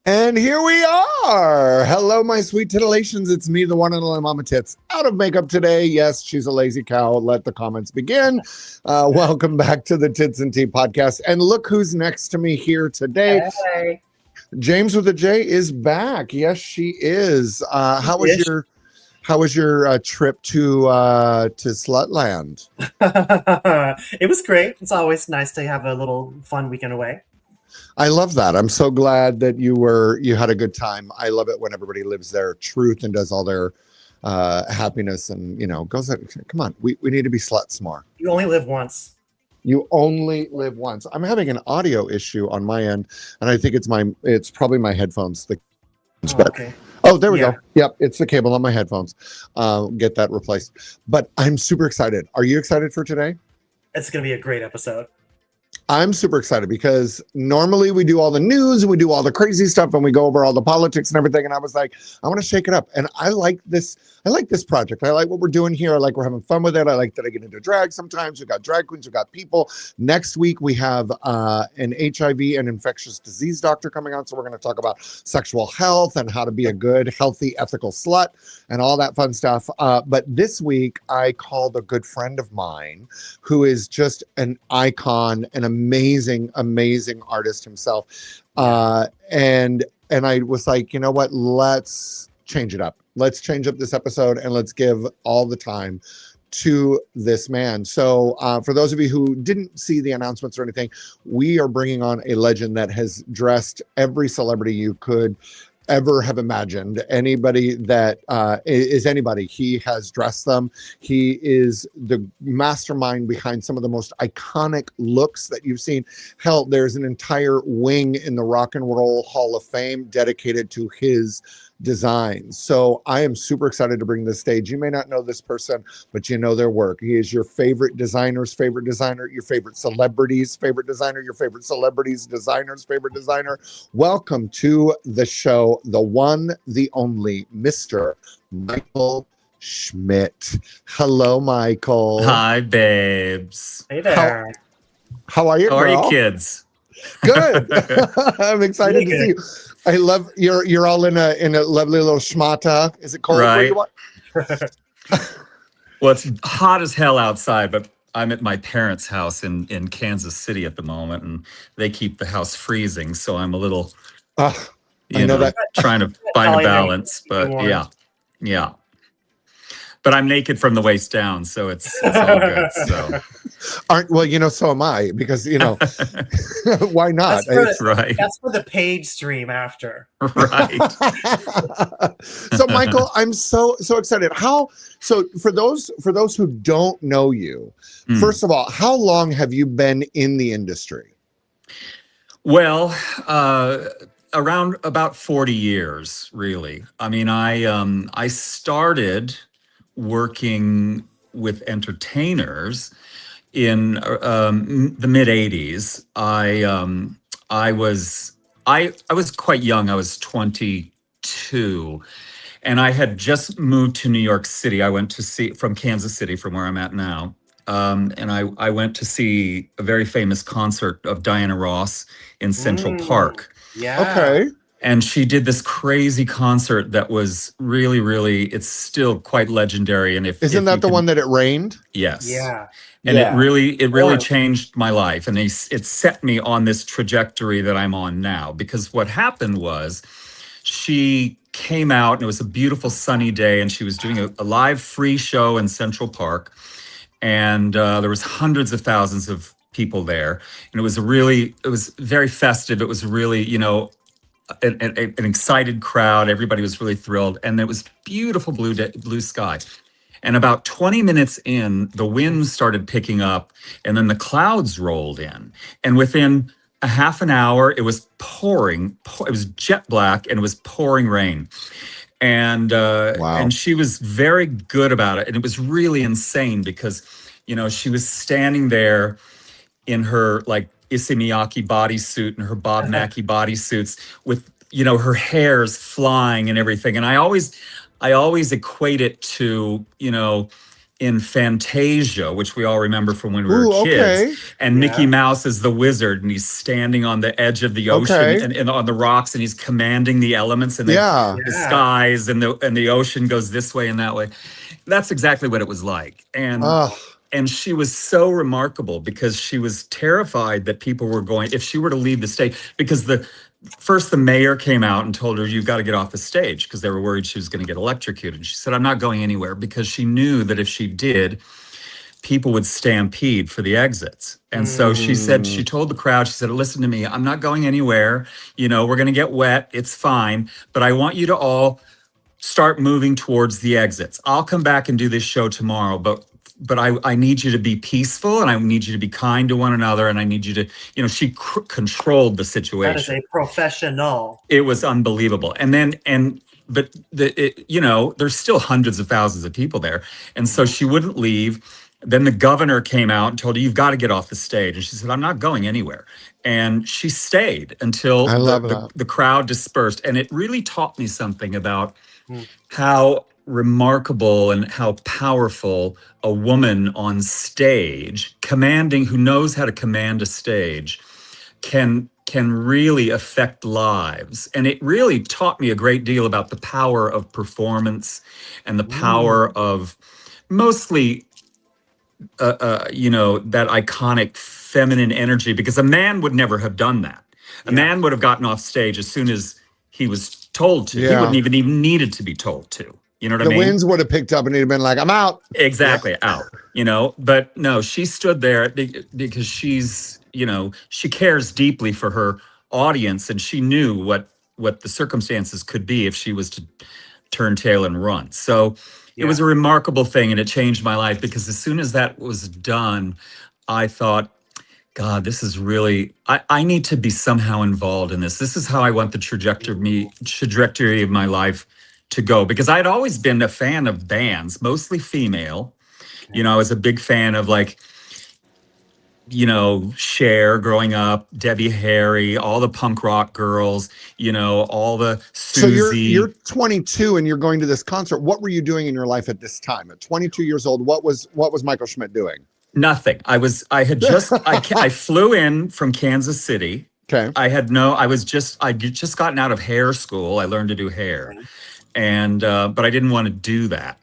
And here we are. Hello, my sweet titillations. It's me, the one and only Mama Tits, out of makeup today. Yes, she's a lazy cow. Let the comments begin. Welcome back to the Tits and Tea podcast. And look who's next to me here today. Hey. James with a J is back. Yes, she is. How was your trip to Slutland? It was great. It's always nice to have a little fun weekend away. I love that. I'm so glad that you had a good time. I love it when everybody lives their truth and does all their happiness and goes. Come on, we need to be sluts more. You only live once. You only live once. I'm having an audio issue on my end, and I think it's probably my headphones. Okay. Oh, there we go. Yep, it's the cable on my headphones. Get that replaced. But I'm super excited. Are you excited for today? It's going to be a great episode. I'm super excited because normally we do all the news and we do all the crazy stuff and we go over all the politics and everything. And I was like, I want to shake it up. And I like this. I like this project. I like what we're doing here. I like we're having fun with it. I like that I get into drag sometimes. We've got drag queens. We've got people. Next week, we have an HIV and infectious disease doctor coming on. So we're going to talk about sexual health and how to be a good, healthy, ethical slut and all that fun stuff. But this week, I called a good friend of mine who is just an icon, an amazing artist himself. And I was like, you know what? Let's change it up. Let's change up this episode and let's give all the time to this man. So for those of you who didn't see the announcements or anything, we are bringing on a legend that has dressed every celebrity you could ever have imagined. Anybody that is anybody, he has dressed them. He is the mastermind behind some of the most iconic looks that you've seen. Hell, there's an entire wing in the Rock and Roll Hall of Fame dedicated to his designs. So I am super excited to bring this stage. You may not know this person, but you know their work. He is your favorite designer's favorite designer, your favorite celebrity's favorite designer, your favorite celebrity's designer's favorite designer. Welcome to the show, the one, the only, Mr. Michael Schmidt. Hello, Michael. Hi, babes. Hey there. How are you, How are girl? you, kids? Good. I'm excited Really to see you. I love you're all in a lovely little schmata. Is it cold where you are? Well, it's hot as hell outside, but I'm at my parents' house in Kansas City at the moment, and they keep the house freezing. So I'm a little, I know that. trying to find a balance. But yeah. But I'm naked from the waist down, so it's all good. So. So am I, because why not? That's right. That's for the paid stream after. Right. So Michael, I'm so excited. So for those who don't know you, first of all, how long have you been in the industry? Well, around about 40 years, really. I mean, I started working with entertainers in the mid 80s. I was quite young. I was 22, and I had just moved to New York City. I went to see from Kansas City, from where I'm at now. And I went to see a very famous concert of Diana Ross in Central Park. Yeah. Okay. And she did this crazy concert that was really, really, it's still quite legendary. And Isn't that the one that it rained? Yes. Yeah. And it really changed my life. And it set me on this trajectory that I'm on now. Because what happened was she came out and it was a beautiful sunny day and she was doing a live free show in Central Park. And there was hundreds of thousands of people there. And it was very festive. It was really, an excited crowd. Everybody was really thrilled. And it was beautiful blue sky. And about 20 minutes in, the wind started picking up and then the clouds rolled in. And within a half an hour, it was pouring. It was jet black and it was pouring rain. And and she was very good about it. And it was really insane because, she was standing there in her like Issey Miyake bodysuit and her Bob Mackie bodysuits with, her hair's flying and everything. And I always equate it to, in Fantasia, which we all remember from when we were Ooh, kids. okay. And Mickey Yeah. Mouse is the wizard, and he's standing on the edge of the ocean Okay. and on the rocks, and he's commanding the elements and Yeah. the Yeah. skies, and the ocean goes this way and that way. That's exactly what it was like. And she was so remarkable because she was terrified that people were going, if she were to leave the stage, because the mayor came out and told her, you've got to get off the stage, because they were worried she was going to get electrocuted. She said, I'm not going anywhere, because she knew that if she did, people would stampede for the exits. And so she said, she told the crowd, she said, listen to me, I'm not going anywhere. You know, we're going to get wet. It's fine. But I want you to all start moving towards the exits. I'll come back and do this show tomorrow, but I need you to be peaceful, and I need you to be kind to one another, and I need you to, you know, she controlled the situation. That is a professional. It was unbelievable. But you know, there's still hundreds of thousands of people there. And so she wouldn't leave. Then the governor came out and told her, you've got to get off the stage. And she said, I'm not going anywhere. And she stayed until I love that. the crowd dispersed. And it really taught me something about how remarkable and how powerful a woman on stage, who knows how to command a stage, can really affect lives. And it really taught me a great deal about the power of performance and the power of mostly you know, that iconic feminine energy, because a man would never have done that. A man would have gotten off stage as soon as he was told to. He wouldn't even needed to be told to. You know what I mean? The winds would have picked up and he'd have been like, I'm out. Exactly, out. You know, but no, she stood there because she's, you know, she cares deeply for her audience, and she knew what the circumstances could be if she was to turn tail and run. So it was a remarkable thing, and it changed my life, because as soon as that was done, I thought, God, this is really, I need to be somehow involved in this. This is how I want the trajectory of my life to go, because I'd always been a fan of bands, mostly female. You know, I was a big fan of, like, you know, Cher growing up, Debbie Harry, all the punk rock girls, you know, all the Susie. So you're 22 and you're going to this concert. What were you doing in your life at this time? At 22 years old, what was Michael Schmidt doing? Nothing. I flew in from Kansas City. Okay. I'd just gotten out of hair school. I learned to do hair. And, but I didn't want to do that.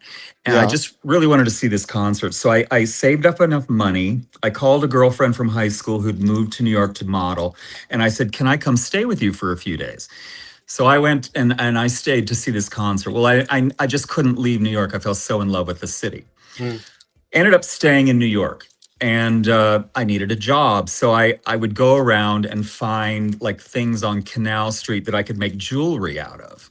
And I just really wanted to see this concert. So I saved up enough money. I called a girlfriend from high school who'd moved to New York to model. And I said, can I come stay with you for a few days? So I went and I stayed to see this concert. Well, I just couldn't leave New York. I fell so in love with the city. Ended up staying in New York, and I needed a job. So I would go around and find, like, things on Canal Street that I could make jewelry out of.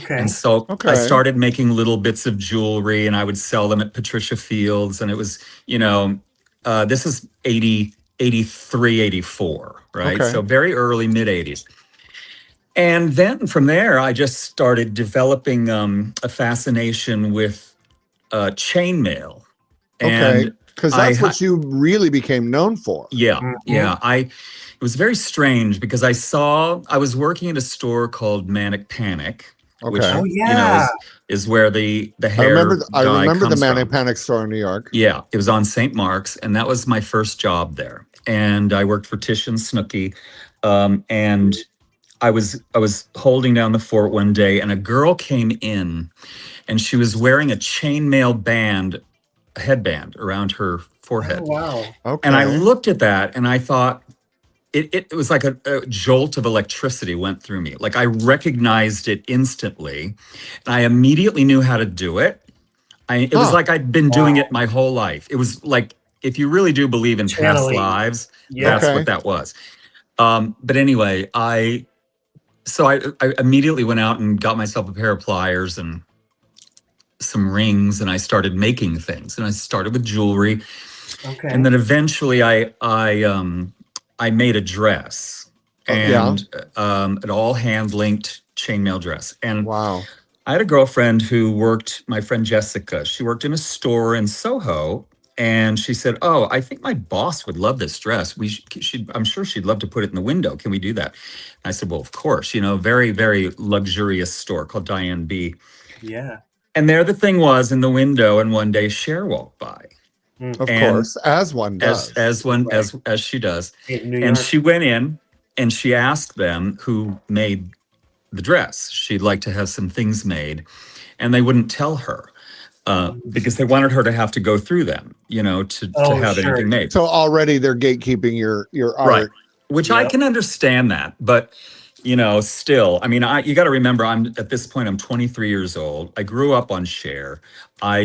Okay. And so I started making little bits of jewelry, and I would sell them at Patricia Fields. And it was, you know, this is 83, 84, right? Okay. So very early, mid 80s. And then from there, I just started developing a fascination with chainmail. Okay. Because that's what you really became known for. Yeah. It was very strange, because I was working at a store called Manic Panic, which, you know, is where the hair I remember the Manic from. Panic store in New York. Yeah, it was on St. Mark's, and that was my first job there. And I worked for Tish and Snooki, and I was holding down the fort one day, and a girl came in, and she was wearing a chainmail headband around her forehead. Oh, wow. Okay. And I looked at that, and I thought, it was like a jolt of electricity went through me. Like, I recognized it instantly, and I immediately knew how to do it. It was like I'd been doing it my whole life. It was like, if you really do believe in past lives, that's what that was. But anyway, I immediately went out and got myself a pair of pliers and some rings, and I started making things. And I started with jewelry. Okay. And then eventually I made a dress, and an all hand linked chainmail dress. And wow. I had a girlfriend who worked, my friend Jessica, she worked in a store in Soho, and she said, oh, I think my boss would love this dress. I'm sure she'd love to put it in the window. Can we do that? And I said, well, of course, you know, very, very luxurious store called Diane B. Yeah. And there the thing was in the window, and one day Cher walked by. Of And course, as one does. as she does. In New And York. she went in and she asked them who made the dress. She'd like to have some things made, and they wouldn't tell her because they wanted her to have to go through them, to have sure. anything made. So already they're gatekeeping your art. Right. Which I can understand that, but still, I mean, you got to remember, at this point, I'm 23 years old. I grew up on Cher.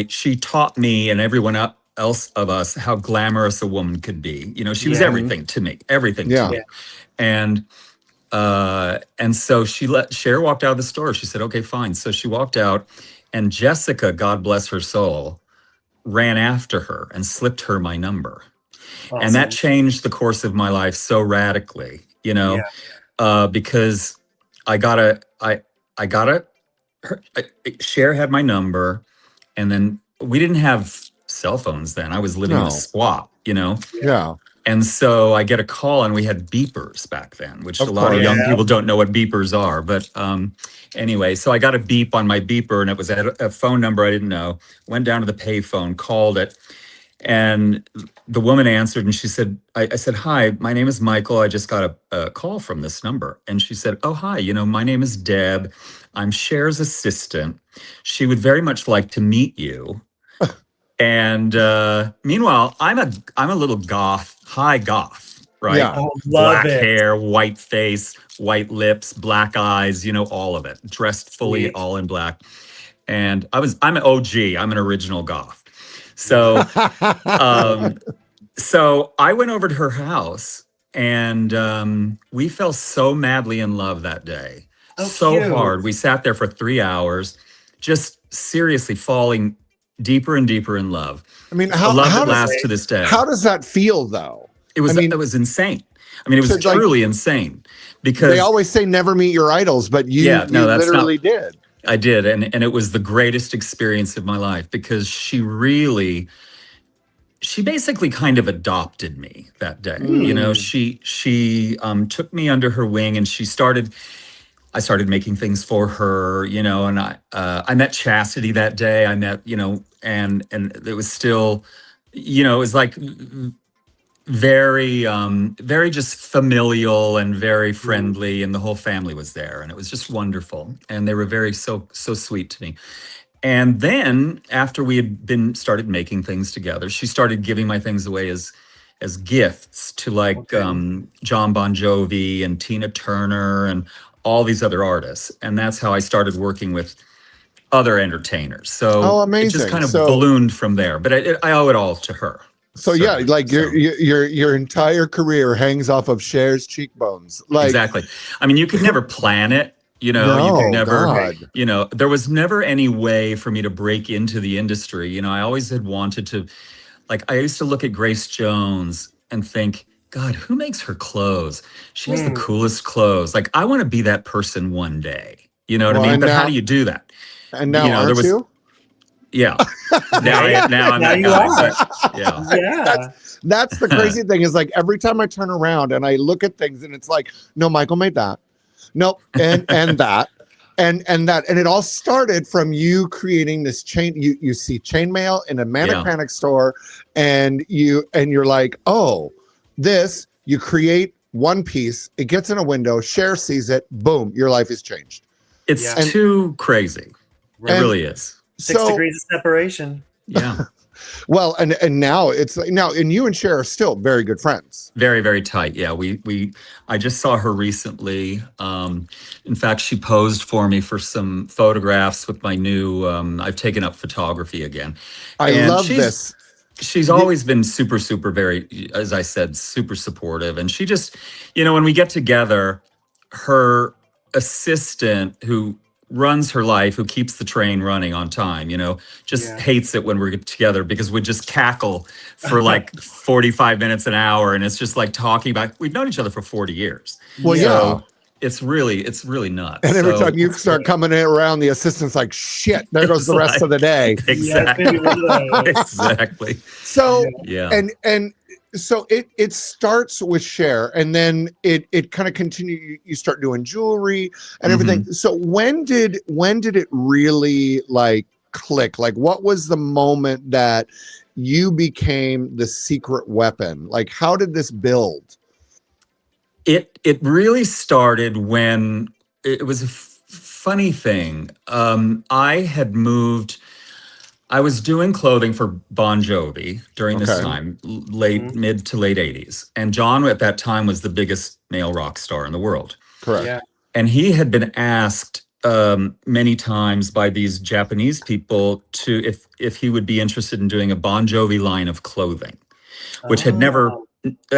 She taught me and everyone else of us how glamorous a woman could be. She was everything to me, everything to me. And so Cher walked out of the store. She said, okay, fine. So she walked out, and Jessica, God bless her soul, ran after her and slipped her my number. Awesome. And that changed the course of my life so radically, because Cher had my number, and then we didn't have cell phones then. I was living in a squat, Yeah. And so I get a call, and we had beepers back then, which a lot of young people don't know what beepers are. But anyway, so I got a beep on my beeper, and it was a phone number I didn't know. Went down to the payphone, called it, and the woman answered, and she said, I said, hi, my name is Michael. I just got a call from this number. And she said, oh, hi, my name is Deb. I'm Cher's assistant. She would very much like to meet you. And meanwhile, I'm a little goth, high goth, right? Yeah. Oh, Black love it. hair, white face, white lips, black eyes, all of it, dressed fully all in black. And I'm an OG. I'm an original goth. So, so I went over to her house, and we fell so madly in love that day. Oh, so cute. hard. We sat there for 3 hours, just seriously falling deeper and deeper in love. I mean, how that lasts to this day. How does that feel, though? It was insane. I mean, it was truly insane, because they always say never meet your idols, but you literally did. I did, and it was the greatest experience of my life, because she basically kind of adopted me that day. She took me under her wing, and I started making things for her, and I met Chastity that day. I met, and it was still, it was like very, very just familial and very friendly, and the whole family was there, and it was just wonderful. And they were so sweet to me. And then after we had started making things together, she started giving my things away as gifts to John Bon Jovi and Tina Turner and all these other artists. And that's how I started working with other entertainers. So it just kind of ballooned from there. But I owe it all to her. So your entire career hangs off of Cher's cheekbones. Exactly. I mean, you could never plan it. You could never, there was never any way for me to break into the industry. I always had wanted to, I used to look at Grace Jones and think, God, who makes her clothes? She has the coolest clothes. I want to be that person one day. You know what I mean? But how do you do that? And now aren't you? Yeah. Now I'm that you guy. Yeah. That's the crazy thing is every time I turn around and I look at things and it's no, Michael made that. No, and that. And that, and it all started from you creating this chain. You see chainmail in a Manic Panic store, and you're like, oh, this, you create one piece, it gets in a window, Cher sees it, boom, your life is changed. It's too crazy. It really is. 6 degrees of separation. Yeah. Well, and now and you and Cher are still very good friends. Very, very tight. Yeah. I just saw her recently. In fact, she posed for me for some photographs with my new, I've taken up photography again. I love this. She's always been super, super, very, as I said, super supportive. And she just, when we get together, her assistant who runs her life, who keeps the train running on time, just hates it when we're together, because we just cackle for 45 minutes, an hour. And it's just talking about, we've known each other for 40 years. Well, so it's really nuts. And every time you start coming around, the assistant's like, shit, there goes the rest of the day. Exactly. Exactly. So, and so it starts with Cher, and then it kind of continue. You start doing jewelry and everything. So when did it really click? Like, what was the moment that you became the secret weapon? Like, how did this build? It really started when it was a funny thing. I had moved. I was doing clothing for Bon Jovi during this Okay. time, mid to late '80s, and John at that time was the biggest male rock star in the world. Correct. Yeah. And he had been asked many times by these Japanese people to if he would be interested in doing a Bon Jovi line of clothing, which Oh,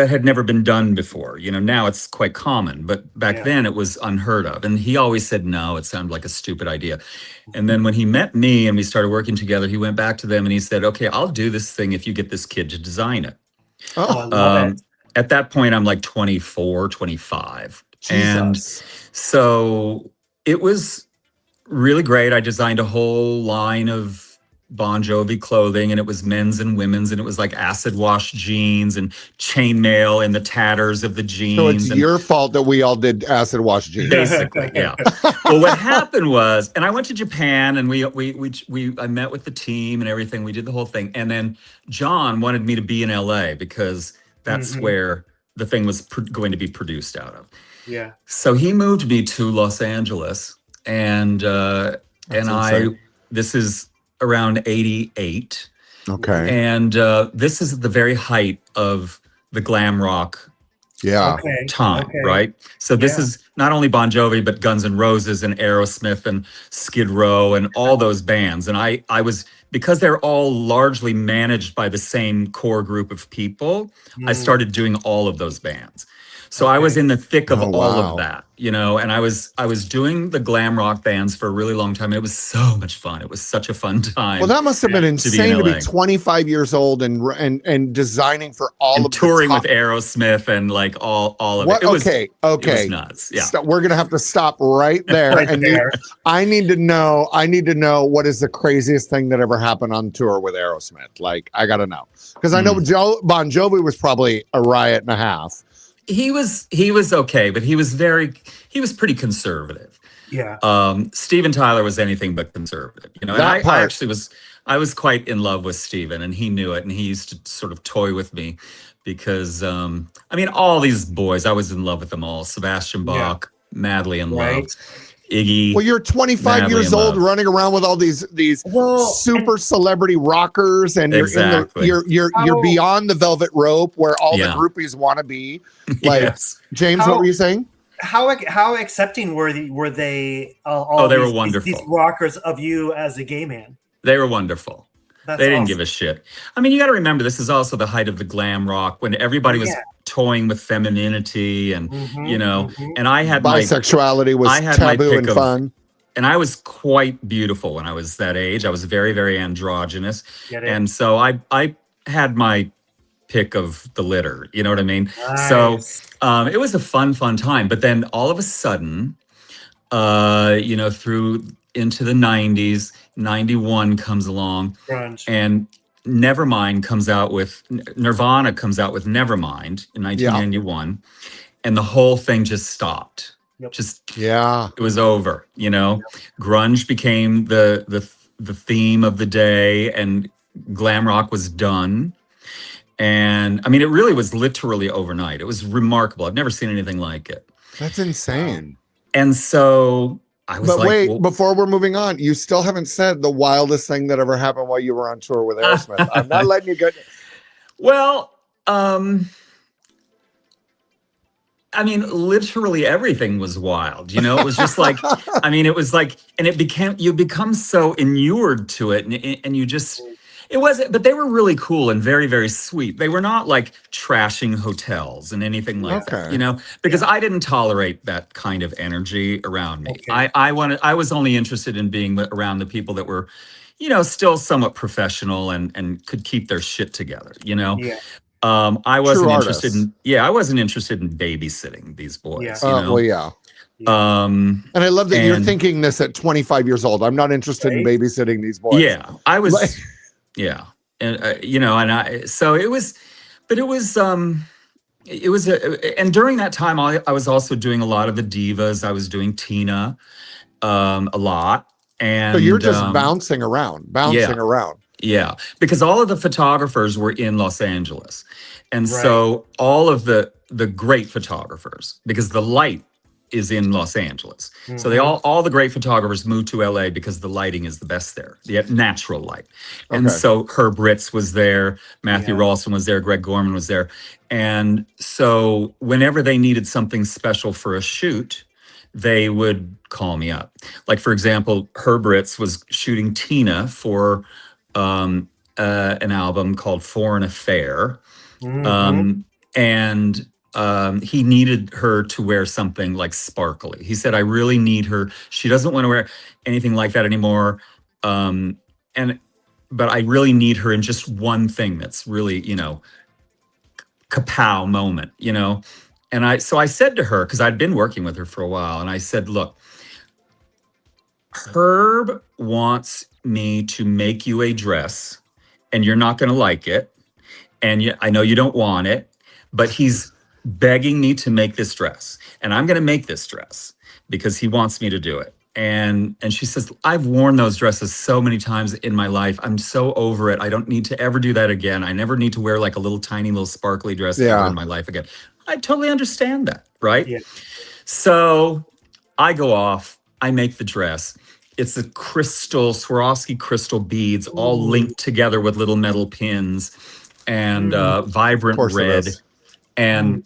had never been done before. You know, now it's quite common, but back yeah. then it was unheard of. And he always said no, it sounded like a stupid idea. And then when he met me and we started working together, he went back to them and he said, "Okay, I'll do this thing if you get this kid to design it." Oh, I Oh, love it. At that point, I'm like 24, 25. And Jesus. so it was really great. I designed a whole line of Bon Jovi clothing, and it was men's and women's, and it was like acid wash jeans and chainmail and the tatters of the So it's jeans. And your fault that we all did acid wash jeans. basically, yeah. Well, what happened was, and I went to Japan, and I met with the team and everything. We did the whole thing, and then John wanted me to be in LA because that's Mhm. where the thing was going to be produced out of. Yeah. So he moved me to Los Angeles, and insane. this is around '88, Okay. and this is at the very height of the glam rock Yeah. Okay. time, Okay. right? So this Yeah. is not only Bon Jovi, but Guns N' Roses and Aerosmith and Skid Row and all those bands. And I was, because they're all largely managed by the same core group of people, I Mm, started doing all of those bands. So I was okay. in the thick of Oh, all wow. of that, you know, and I was doing the glam rock bands for a really long time. And it was so much fun. It was such a fun time Well, that must have been to be in insane to be LA. 25 years old and designing for all And of the touring top. with Aerosmith and like all of What? it. It was Okay. nuts. Yeah. We're gonna have to stop right there. Right And there. I need to know. I need to know what is the craziest thing that ever happened on tour with Aerosmith. Like, I gotta know because I know Bon Jovi was probably a riot and a half. He was okay, but he was pretty conservative. Yeah. Steven Tyler was anything but conservative, you know. And That part. I was quite in love with Steven, and he knew it, and he used to sort of toy with me because I mean, all these boys, I was in love with them all. Sebastian Yeah. Bach, madly in love. Right. Iggy. Well, you're 25 madly years in old, love. running around with all these Well, super celebrity rockers, and you're Exactly. you're How- beyond the velvet rope where all Yeah. the groupies want to be. Like, Yes. James, How- what were you saying? how accepting were they all Oh, they were these wonderful. rockers of you as a gay man? They were wonderful. That's They didn't awesome. give a shit. I mean, you got to remember, this is also the height of the glam rock when everybody was Yeah. toying with femininity and, Mhm, you know, mhm. and I had my Bisexuality was I had my taboo pick and of- fun. and I was quite beautiful when I was that age. I was very, very androgynous. Get it? And so I had my pick of the litter, you know what I mean? So Nice. it was a fun time. But then all of a sudden, you know, through into the 90s, 91 comes along, Grunge. and Nevermind comes out with Nirvana comes out with Nevermind in 1991, and the whole thing just stopped. Yep. Just Yeah. it was over, you know. Grunge became the theme of the day, and glam rock was done. And I mean, it really was literally overnight. It was remarkable. I've never seen anything like it. That's insane. And so I was But like, wait, well, before we're moving on, you still haven't said the wildest thing that ever happened while you were on tour with Aerosmith. I'm not letting you go. well, I mean, literally everything was wild. You know, it was just like, I mean, it was like, and you become so inured to it, and you just, it wasn't, but they were really cool and very, very sweet. They were not like trashing hotels and anything like that, Okay. you know, because I didn't tolerate that kind of energy around me. Okay. I was only interested in being around the people that were, you know, still somewhat professional and could keep their shit together, you know? Yeah. I wasn't True interested artists. I wasn't interested in babysitting these boys, Yeah. you know? Well, yeah. Um, And I love that you're And- thinking this at 25 years old. I'm not interested in Right. babysitting these boys. yeah, I was, Like- yeah. And, you know, so it was, but it was, and during that time, I was also doing a lot of the divas. I was doing Tina, a lot. And So you're just bouncing yeah. around. Yeah, because all of the photographers were in Los Angeles. And Right. so all of the great photographers, because the light is in Los Angeles. So they all the great photographers moved to LA because the lighting is the best there, the natural light. And Okay. so Herb Ritz was there, Matthew Yeah. Ralston was there, Greg Gorman was there. And so whenever they needed something special for a shoot, they would call me up. Like, for example, Herb Ritz was shooting Tina for an album called Foreign Affair. And he needed her to wear something like sparkly. He said, I really need her. She doesn't want to wear anything like that anymore. But I really need her in just one thing that's really, kapow moment, And I said to her, because I'd been working with her for a while, and I said, look, Herb wants me to make you a dress, and you're not going to like it. And I know you don't want it, but he's begging me to make this dress. And I'm going to make this dress because he wants me to do it. And she says, I've worn those dresses so many times in my life. I'm so over it. I don't need to ever do that again. I never need to wear like a little tiny little sparkly dress ever in my life again. I totally understand that, right? Yeah. So I go off, I make the dress. It's a Swarovski crystal beads, all linked together with little metal pins and vibrant red. And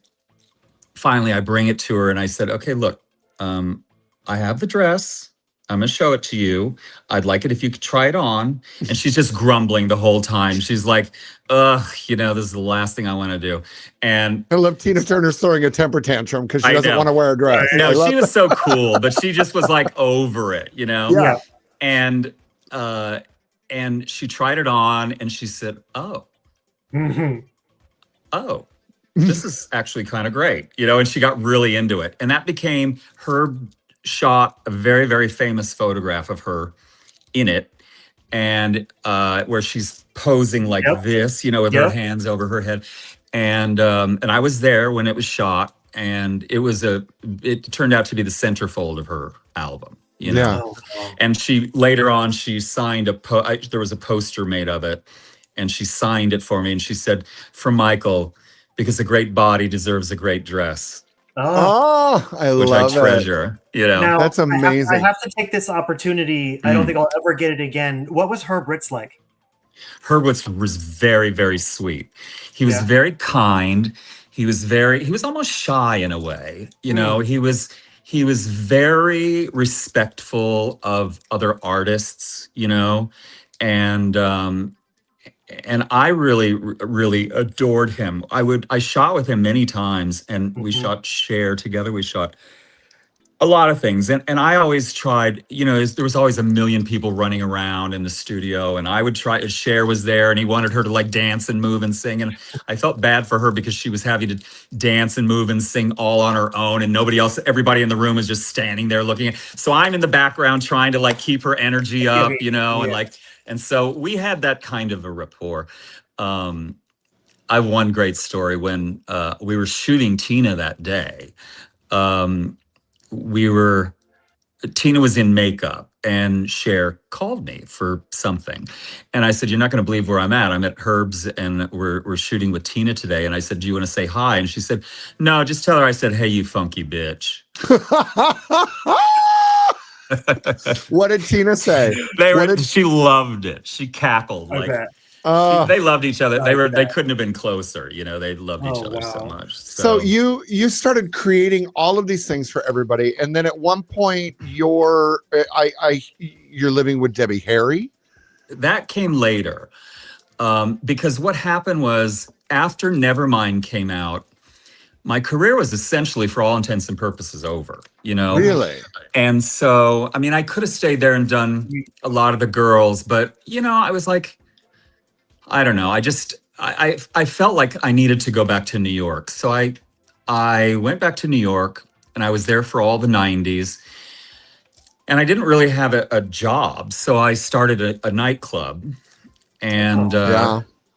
finally, I bring it to her and I said, okay, look, I have the dress. I'm going to show it to you. I'd like it if you could try it on. And she's just grumbling the whole time. She's like, this is the last thing I want to do. And I love Tina Turner's throwing a temper tantrum because she doesn't want to wear a dress. No, she was so cool, but she just was like over it, Yeah. And she tried it on and she said, oh, this is actually kind of great, and she got really into it. And that became her shot a very, very famous photograph of her in it. And where she's posing like this, with her hands over her head. And I was there when it was shot, and it turned out to be the centerfold of her album, And she later on, she signed there was a poster made of it, and she signed it for me. And she said, from Michael, because a great body deserves a great dress. Oh, I love it. Which I treasure, Now, That's amazing. I have to take this opportunity. I don't think I'll ever get it again. What was Herb Ritz like? Herb Ritz was very, very sweet. He was very kind. He was almost shy in a way. He was very respectful of other artists, and I really, really adored him. I shot with him many times, and we shot Cher together. We shot a lot of things. And I always tried, there was always a million people running around in the studio, and I would try. Cher was there, and he wanted her to like dance and move and sing. And I felt bad for her because she was having to dance and move and sing all on her own, and everybody in the room was just standing there looking. So I'm in the background trying to like keep her energy up, and so we had that kind of a rapport. I have one great story. When we were shooting Tina that day, Tina was in makeup, and Cher called me for something. And I said, you're not going to believe where I'm at. I'm at Herb's, and we're shooting with Tina today. And I said, do you want to say hi? And she said, no, just tell her I said, hey, you funky bitch. What did Tina say? She loved it. She cackled. They loved each other. They couldn't have been closer. They loved each other so much. So you started creating all of these things for everybody, and then at one point you're living with Debbie Harry. That came later, because what happened was after Nevermind came out, my career was essentially, for all intents and purposes, over, Really? And so, I could have stayed there and done a lot of the girls, but, I was like, I don't know. I felt like I needed to go back to New York. So I went back to New York, and I was there for all the 90s. And I didn't really have a job. So I started a nightclub. And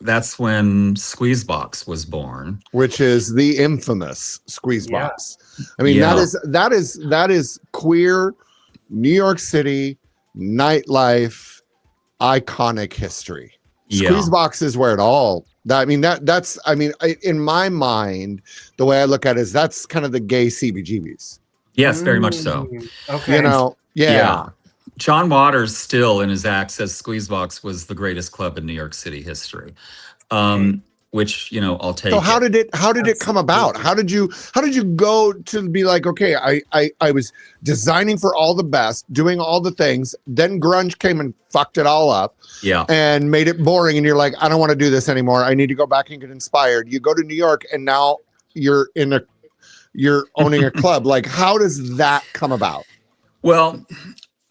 that's when Squeezebox was born, which is the infamous Squeezebox. That is queer New York City nightlife, iconic history. Yeah. Squeezebox is where it all. That's. In my mind, the way I look at it is that's kind of the gay CBGBs. Yes, very much so. Okay. You know, Yeah. John Waters still in his act says Squeezebox was the greatest club in New York City history. Which, I'll take. So how did it come about? How did you go to be like, okay, I was designing for all the best, doing all the things, then grunge came and fucked it all up. Yeah. And made it boring, and you're like, I don't want to do this anymore. I need to go back and get inspired. You go to New York and now you're owning a club. Like, how does that come about? Well,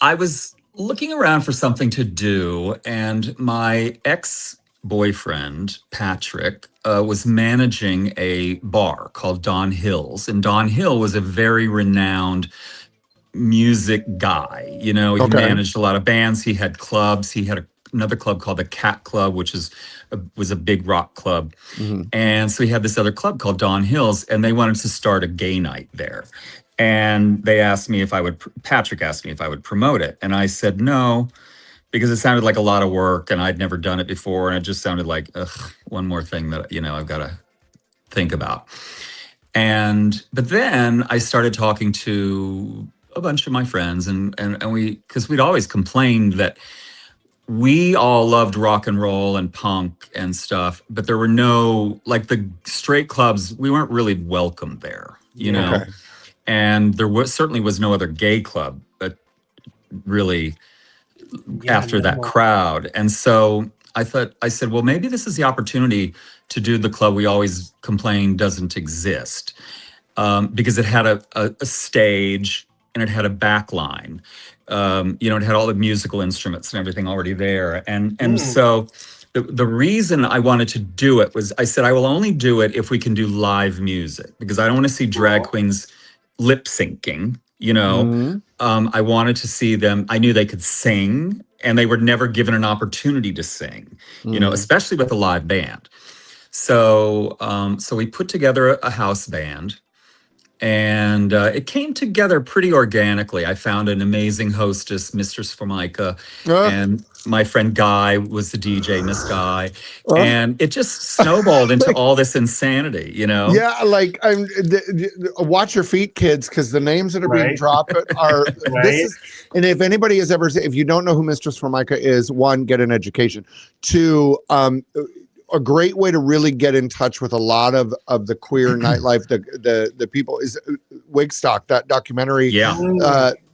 I was looking around for something to do, and my ex-boyfriend, Patrick, was managing a bar called Don Hill's. And Don Hill was a very renowned music guy. He managed a lot of bands. He had clubs. He had another club called the Cat Club, which was a big rock club. Mm-hmm. And so he had this other club called Don Hill's, and they wanted to start a gay night there. And Patrick asked me if I would promote it. And I said no, because it sounded like a lot of work and I'd never done it before. And it just sounded like, one more thing that, I've got to think about. But then I started talking to a bunch of my friends and because we'd always complained that we all loved rock and roll and punk and stuff, but there were no, like the straight clubs, we weren't really welcome there, know? Okay. And there certainly was no other gay club, but really after that crowd. And so I said, well, maybe this is the opportunity to do the club we always complain doesn't exist, because it had a stage and it had a back line. It had all the musical instruments and everything already there. And so the reason I wanted to do it was I said, I will only do it if we can do live music, because I don't want to see drag queens lip syncing, I wanted to see them. I knew they could sing, and they were never given an opportunity to sing, especially with a live band. So we put together a house band, and it came together pretty organically. I found an amazing hostess, Mistress Formica, and my friend Guy was the DJ, Miss Guy, and it just snowballed into all this insanity, Yeah, like watch your feet, kids, because the names that are being dropped are. This is, and if anybody has ever, if you don't know who Mistress Formica is, one, get an education. Two, a great way to really get in touch with a lot of the queer nightlife, the people is Wigstock, that documentary. Yeah.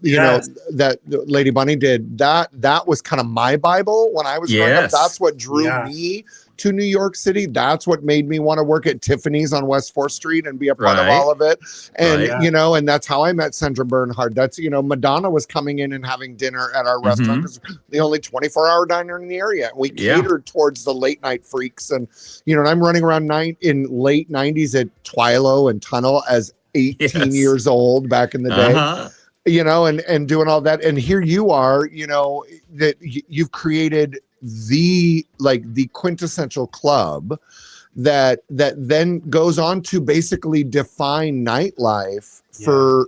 That Lady Bunny did. That was kind of my Bible when I was growing up. That's what drew me to New York City. That's what made me want to work at Tiffany's on West 4th Street and be a part of all of it. And, and that's how I met Sandra Bernhard. That's, Madonna was coming in and having dinner at our restaurant, because the only 24-hour diner in the area. And we catered towards the late night freaks. And, and I'm running around in late 90s at Twilo and Tunnel as 18 years old back in the day, and doing all that. And here you are, that you've created the quintessential club that then goes on to basically define nightlife for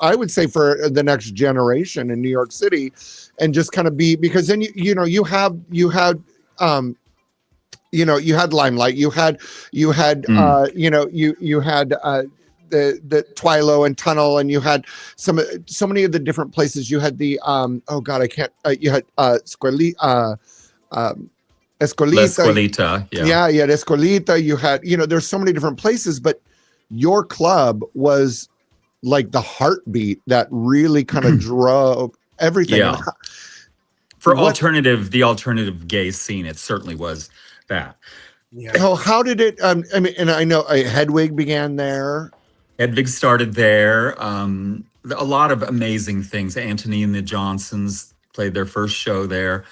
I would say for the next generation in New York City, and just kind of be, because then you had Limelight, you had the Twilo and Tunnel, and you had so many of the different places. You had the you had Escolita. You had Escolita. You had, there's so many different places, but your club was like the heartbeat that really kind of drove everything. Yeah. For the alternative gay scene, it certainly was that. Yeah. So how did it? And I know Hedwig began there. Hedwig started there. A lot of amazing things. Anthony and the Johnsons played their first show there.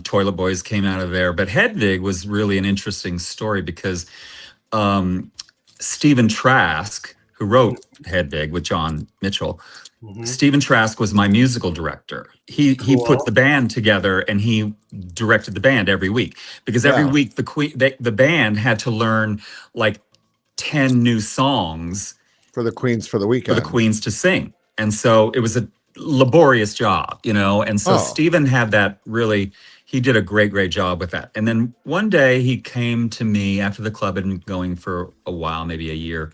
Toilet Boys came out of there. But Hedwig was really an interesting story, because Stephen Trask, who wrote Hedwig with John Mitchell, Stephen Trask was my musical director. He put the band together, and he directed the band every week, because every week the band had to learn like 10 new songs for the queens for the weekend, for the queens to sing. And so it was laborious job, you know. And so Oh. Stephen had that really, he did a great job with that. And then one day he came to me after the club had been going for a while, maybe a year.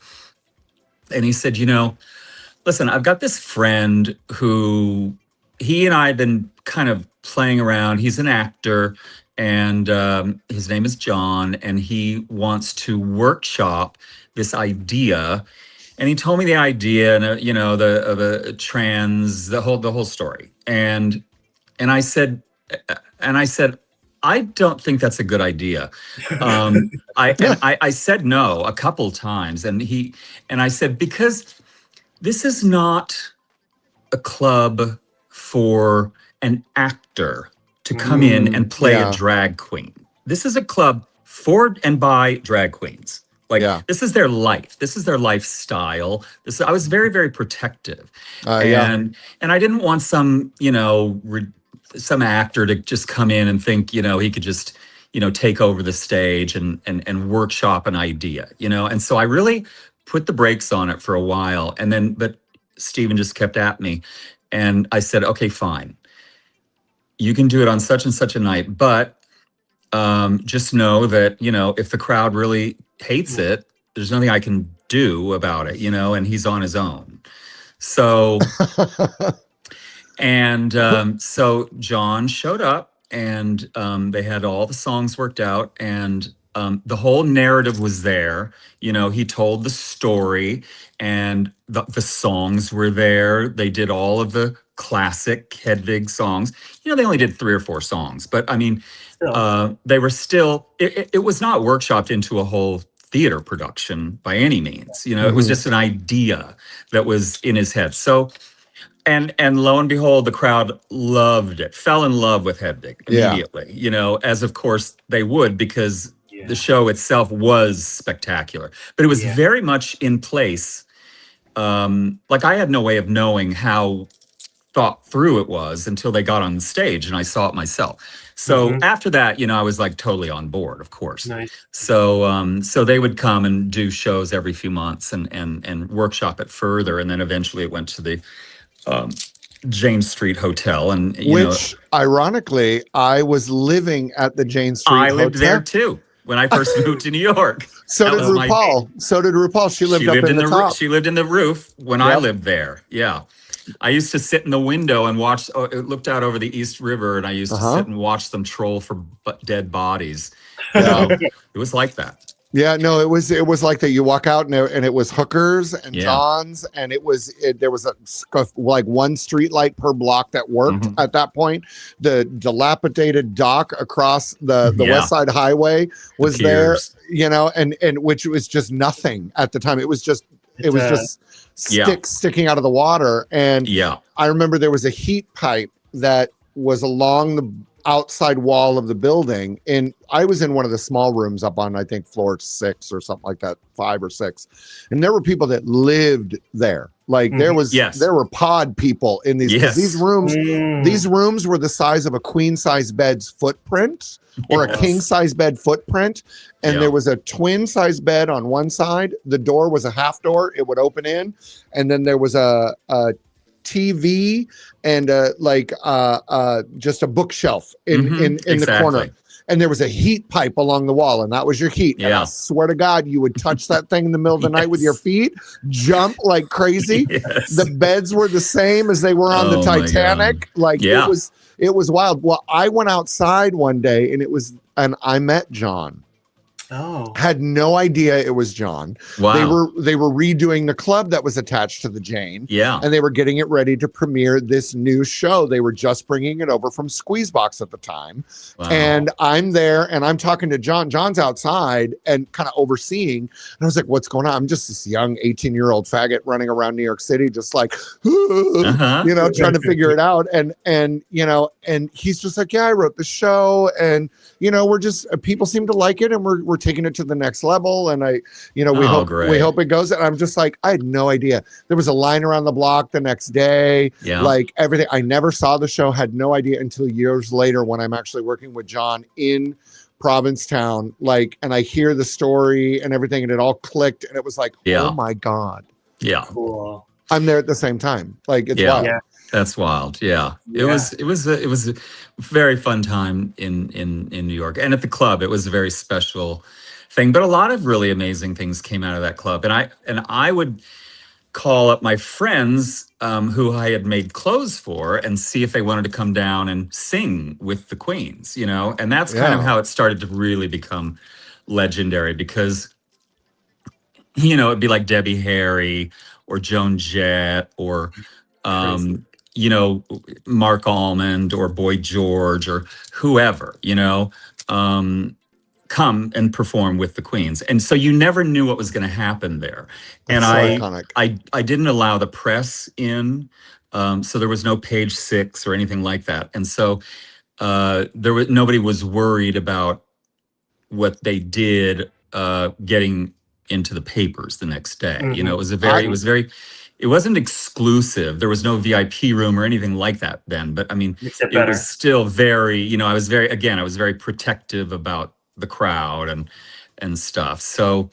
And he said, you know, listen, I've got this friend who he and I have been kind of playing around. He's an actor, and his name is John, and he wants to workshop this idea. And he told me the idea, and you know, of a trans, the whole story. And I said, I don't think that's a good idea. I said no a couple times, and I said, because this is not a club for an actor to come in and play a drag queen. This is a club for and by drag queens. Like, this is their life. This is their lifestyle. I was very protective. And I didn't want some, you know, some actor to just come in and think, you know, he could just, you know, take over the stage and workshop an idea, you know? And so I really put the brakes on it for a while. And then, but Stephen just kept at me. And I said, okay, fine. You can do it on such and such a night, but just know that, you know, if the crowd really hates it, there's nothing I can do about it, you know, and he's on his own. So, so John showed up, and they had all the songs worked out, and the whole narrative was there. You know, he told the story, and the songs were there. They did all of the classic Hedwig songs. You know, they only did 3 or 4 songs, but I mean, they were still, it was not workshopped into a whole theater production by any means. You know, it was just an idea that was in his head. So, and lo and behold, the crowd loved it, fell in love with Hedwig immediately, you know, as of course they would, because the show itself was spectacular. But it was very much in place. Like, I had no way of knowing how thought through it was until they got on the stage and I saw it myself. So after that, you know, I was like totally on board, of course. Nice. So so they would come and do shows every few months and workshop it further. And then eventually it went to the James Street Hotel, and which ironically, I was living at the James Street Hotel. I lived there too when I first moved to New York. So did RuPaul. So did RuPaul. She lived up in the top. She lived in the roof when I lived there. Yeah. I used to sit in the window and watch. It looked out over the East River, and I used to sit and watch them troll for dead bodies. It was like that. Yeah, no, it was like that. You walk out and it was hookers and Johns, and there was like one street light per block that worked at that point. The dilapidated dock across the West Side Highway was there, you know, and which was just nothing at the time. It was just sticking out of the water. And I remember there was a heat pipe that was along the outside wall of the building, and I was in one of the small rooms up on, I think, floor 6 or something like that, 5 or 6, and there were people that lived there. Like there were pod people in these rooms. These rooms were the size of a queen size bed's footprint or a king size bed footprint, and there was a twin size bed on one side. The door was a half door; it would open in, and then there was a TV and just a bookshelf in the corner, and there was a heat pipe along the wall, and that was your heat. And I swear to God, you would touch that thing in the middle of the night with your feet, jump like crazy. The beds were the same as they were on the Titanic. Like it was wild. Well, I went outside one day, and I met John. Oh. Had no idea it was John. Wow. They were redoing the club that was attached to the Jane. Yeah. And they were getting it ready to premiere this new show. They were just bringing it over from Squeezebox at the time. Wow. And I'm there and I'm talking to John. John's outside and kind of overseeing. And I was like, what's going on? I'm just this young 18-year-old faggot running around New York City, just like, you know, trying to figure it out. And, you know, and he's just like, yeah, I wrote the show, and, you know, we're just, people seem to like it, and we're taking it to the next level. And we hope it goes. And I'm just like, I had no idea. There was a line around the block the next day, like everything. I never saw the show, had no idea until years later when I'm actually working with John in Provincetown, like, and I hear the story and everything, and it all clicked, and it was like, oh my God. Yeah. Cool. I'm there at the same time. Like, it's wild. Yeah. That's wild. Yeah. It was a very fun time in New York. And at the club, it was a very special thing. But a lot of really amazing things came out of that club. And I would call up my friends who I had made clothes for and see if they wanted to come down and sing with the Queens, and that's kind of Yeah. how it started to really become legendary because, it'd be like Debbie Harry or Joan Jett or, Crazy. um, Mark Almond or Boy George or whoever, um, come and perform with the Queens. And so you never knew what was going to happen there. And That's so Right. iconic. I didn't allow the press in. So there was no page 6 or anything like that. And so nobody was worried about what they did getting into the papers the next day. Mhm. It wasn't exclusive. There was no VIP room or anything like that then. But I mean, Makes it it was better. still very, I was very protective about the crowd and stuff. So,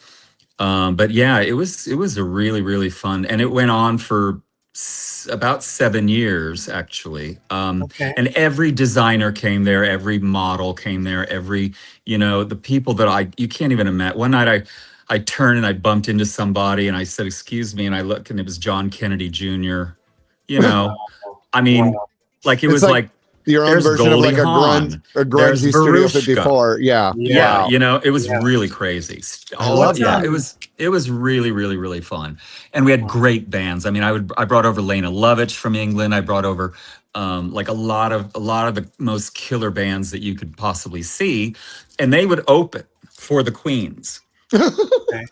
but yeah, it was a really, really fun, and it went on for about 7 years actually. Okay. And every designer came there, every model came there, the people that you can't even imagine. One night I turned and I bumped into somebody and I said, "Excuse me," and I looked and it was John Kennedy Jr. You know, I mean, Wow. like it It's was like like your own there's version of like Goldie a Hawn, grungy there's Studio Verushka. 54. Yeah. Yeah, Wow. it was Yeah. really crazy. I love Yeah, that. it was really, really, really fun. And we had Wow. great bands. I mean, I brought over Lena Lovitch from England. I brought over like a lot of the most killer bands that you could possibly see, and they would open for the Queens. Okay.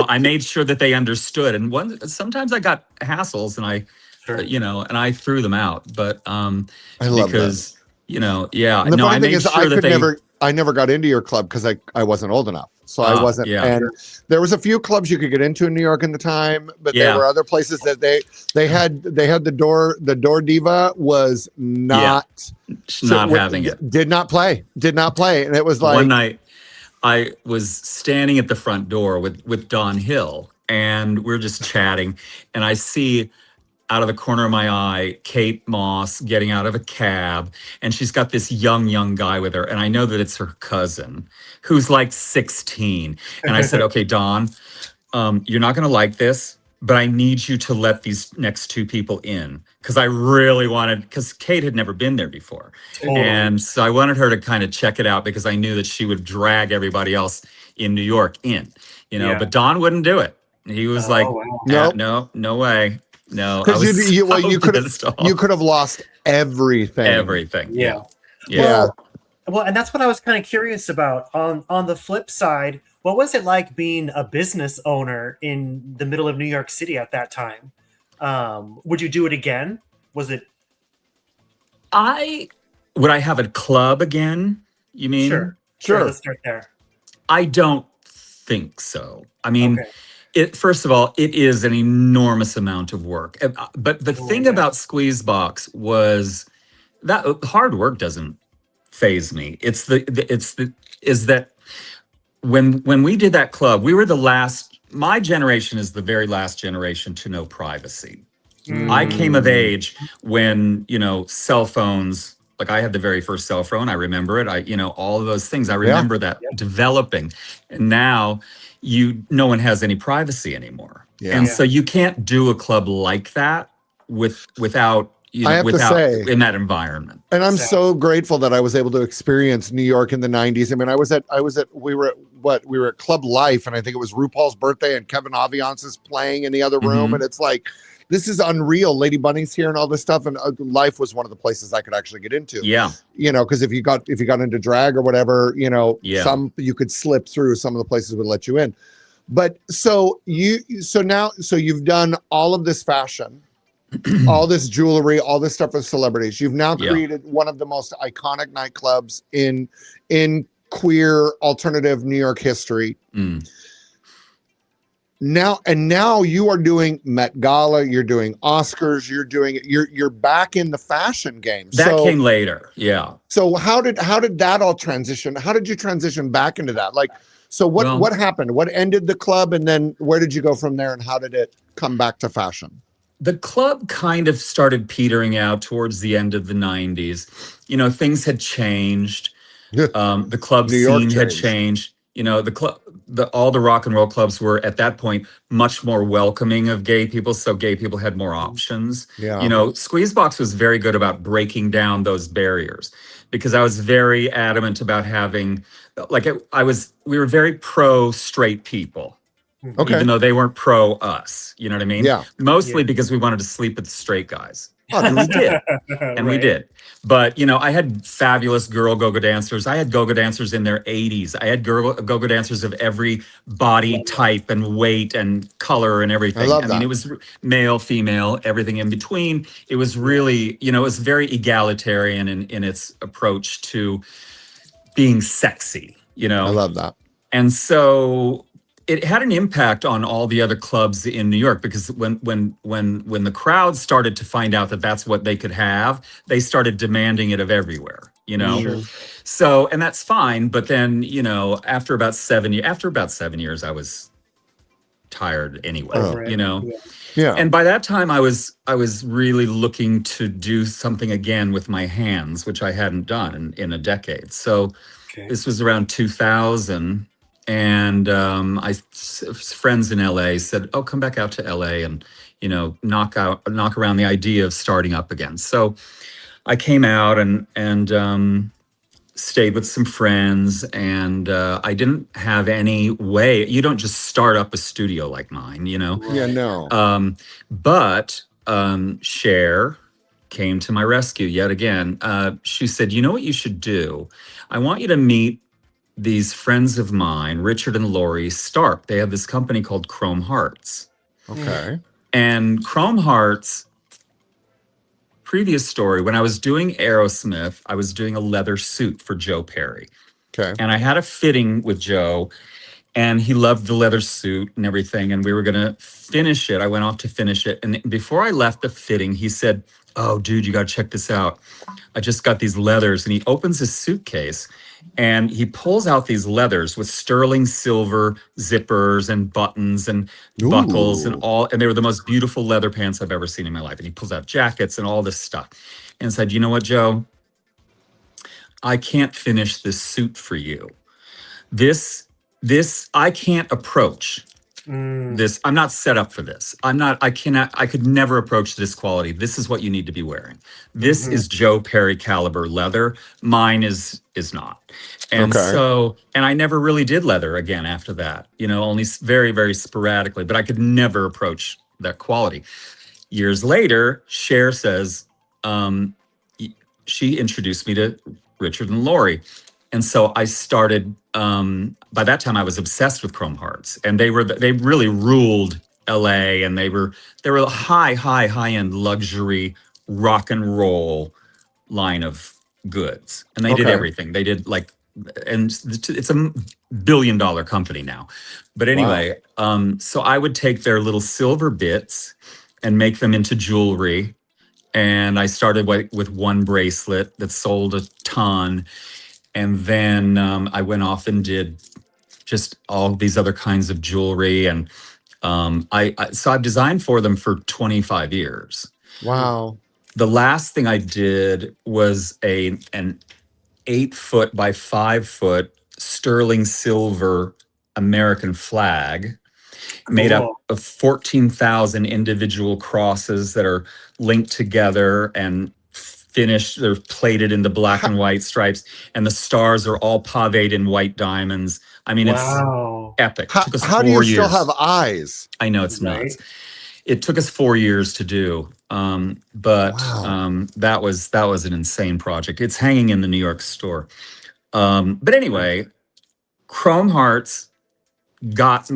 I made sure that they understood. And sometimes I got hassles, and Sure. and I threw them out. But I love that. because yeah, And the no, funny I thing made is, sure that they. I never got into your club because I wasn't old enough. So I wasn't. Yeah. And there was a few clubs you could get into in New York in the time, but there Yeah. were other places that they had the door diva was not Not having it. did not play, and it was like One night I was standing at the front door with Don Hill, and we're just chatting, and I see out of the corner of my eye Kate Moss getting out of a cab, and she's got this young guy with her, and I know that it's her cousin who's like 16. And I said, "Okay, Don, you're not going to like this, but I need you to let these next two people in because I really wanted, because Kate had never been there before. Totally. And so I wanted her to kind of check it out because I knew that she would drag everybody else in New York in, Yeah. but Don wouldn't do it. He was like, wow. Nope. no way. No, I because was you could pissed off. have lost everything. Everything. Yeah. Yeah. Well, and that's what I was kind of curious about. On the flip side, what was it like being a business owner in the middle of New York City at that time? Would you do it again? Was it? Would I have a club again? You mean? Sure. Let's start there. I don't think so. I mean, Okay. First of all, it is an enormous amount of work. But the thing about Squeezebox was that hard work doesn't faze me. Is that when we did that club, we were the last. My generation is the very last generation to know privacy. I came of age when cell phones. Like I had the very first cell phone. I remember it. All of those things. I remember that developing, and now no one has any privacy anymore. Yeah. And so you can't do a club like that without I have to say, in that environment. And I'm so grateful that I was able to experience New York in the 90s. I mean, we were at Club Life, and I think it was RuPaul's birthday, and Kevin Aviance is playing in the other room, and it's like, this is unreal. Lady Bunny's here and all this stuff, and Life was one of the places I could actually get into. Yeah, because if you got into drag or whatever, some you could slip through. Some of the places would let you in. But so you've done all of this fashion, all this jewelry, all this stuff with celebrities. You've now created one of the most iconic nightclubs in queer alternative New York history. Now you are doing Met Gala, you're doing Oscars, you're back in the fashion game. That came later. Yeah. So how did that all transition? How did you transition back into that? Like, so what happened? What ended the club, and then where did you go from there, and how did it come back to fashion? the club kind of started petering out towards the end of the 90s. Things had changed. The club New York scene had changed. changed. All the rock and roll clubs were at that point much more welcoming of gay people, so gay people had more options. Yeah. Squeezebox was very good about breaking down those barriers, because I was very adamant about having, we were very pro straight people, Okay. even though they weren't pro us. You know what I mean? Yeah. Mostly Yeah. because we wanted to sleep with the straight guys. Oh, And we did. And we Right. did. But, I had fabulous girl go-go dancers. I had go-go dancers in their 80s. I had go-go dancers of every body type and weight and color and everything. I love mean, that. it was male, female, everything in between. It was really, it was very egalitarian in its approach to being sexy, I love that. And so it had an impact on all the other clubs in New York, because when the crowd started to find out that that's what they could have, they started demanding it of everywhere, Sure. So, and that's fine. But then, after about 7 years, I was tired anyway, Over it. Yeah. And by that time I was really looking to do something again with my hands, which I hadn't done in a decade. So Okay. this was around 2000. And friends in LA said, "Oh, come back out to LA and knock around the idea of starting up again." So I came out and stayed with some friends, and I didn't have any way. You don't just start up a studio like mine, Yeah, no. But Cher came to my rescue yet again. She said, "You know what you should do? I want you to meet these friends of mine, Richard and Lori Stark. They have this company called Chrome Hearts." Okay. And Chrome Hearts, previous story, when I was doing Aerosmith, I was doing a leather suit for Joe Perry. Okay. And I had a fitting with Joe, and he loved the leather suit and everything. And we were going to finish it. I went off to finish it. And before I left the fitting, he said, "Oh, dude, you got to check this out. I just got these leathers." And he opens his suitcase and he pulls out these leathers with sterling silver zippers and buttons and buckles and Ooh. all. And they were the most beautiful leather pants I've ever seen in my life. And he pulls out jackets and all this stuff and said, "You know what, Joe? I can't finish this suit for you. This I can't approach this. I'm not set up for this. I could never approach this quality. This is what you need to be wearing. This is Joe Perry caliber leather. Mine is not." And Okay. so, and I never really did leather again after that, only very, very sporadically, but I could never approach that quality. Years later, Cher says, she introduced me to Richard and Lori. And so I started, by that time I was obsessed with Chrome Hearts, and they really ruled LA, and they were a high-end luxury rock and roll line of goods. And they did Okay. everything. They did and it's a $1 billion company now. But anyway, so I would take their little silver bits and make them into jewelry. And I started with one bracelet that sold a ton. And then I went off and did just all these other kinds of jewelry. And so I've designed for them for 25 years. Wow. The last thing I did was an 8-foot by 5-foot sterling silver American flag made up of 14,000 individual crosses that are linked together and finished. They're plated into black and white stripes, and the stars are all paved in white diamonds. I mean, Wow. it's epic. It took us How 4 do you years. still have eyes? I know, it's Right. nuts. It took us 4 years to do, but Wow. that was an insane project. It's hanging in the New York store. But anyway, Chrome Hearts got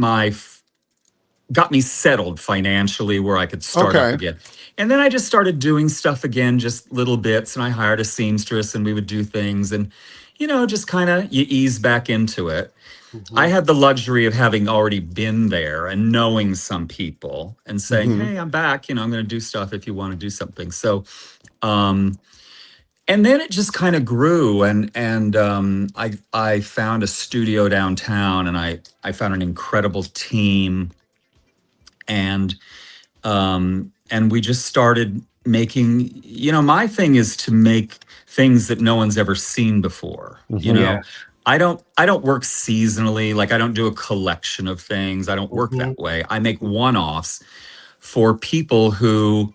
me settled financially where I could start Okay. up again. And then I just started doing stuff again, just little bits. And I hired a seamstress, and we would do things, and just kind of you ease back into it. I had the luxury of having already been there and knowing some people and saying, Mhm. "Hey, I'm back. I'm going to do stuff if you want to do something." So, and then it just kind of grew, and I found a studio downtown, and I found an incredible team, and and we just started making, my thing is to make things that no one's ever seen before. Yeah. I don't work seasonally. Like I don't do a collection of things. I don't work that way. I make one-offs for people who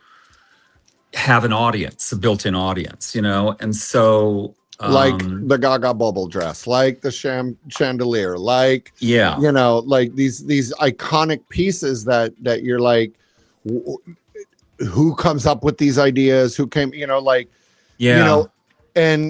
have an audience, a built-in audience, and so like the Gaga bubble dress, like the chandelier, like like these iconic pieces that you're like, who comes up with these ideas? Who came, and